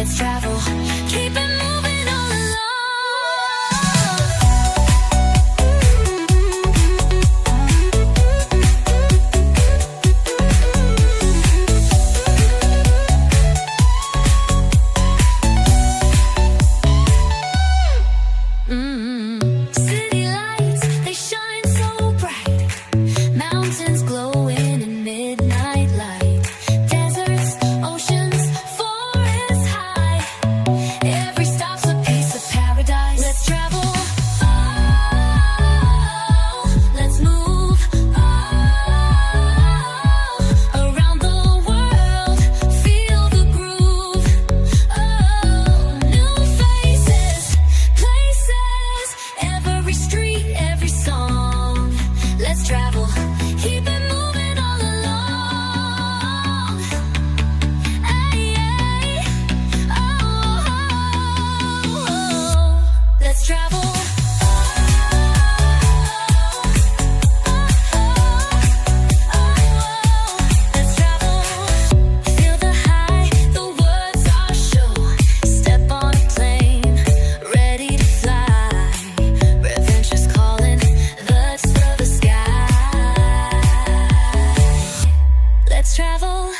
Let's travel, keep it moving all along. City lights, they shine so bright. Mountains glowing in midnight light. Deserts, oceans, forests high. Every stop's a piece of paradise. Let's travel. Oh, let's move. Oh, around the world, feel the groove. Oh, new faces, places, every street, every song. Let's travel, keep it moving all along. Ay, ay. Oh, let's travel. Let's travel. Feel the high, the words are sure. Step on a plane, ready to fly. Adventure's calling, let's fill the sky. Let's travel.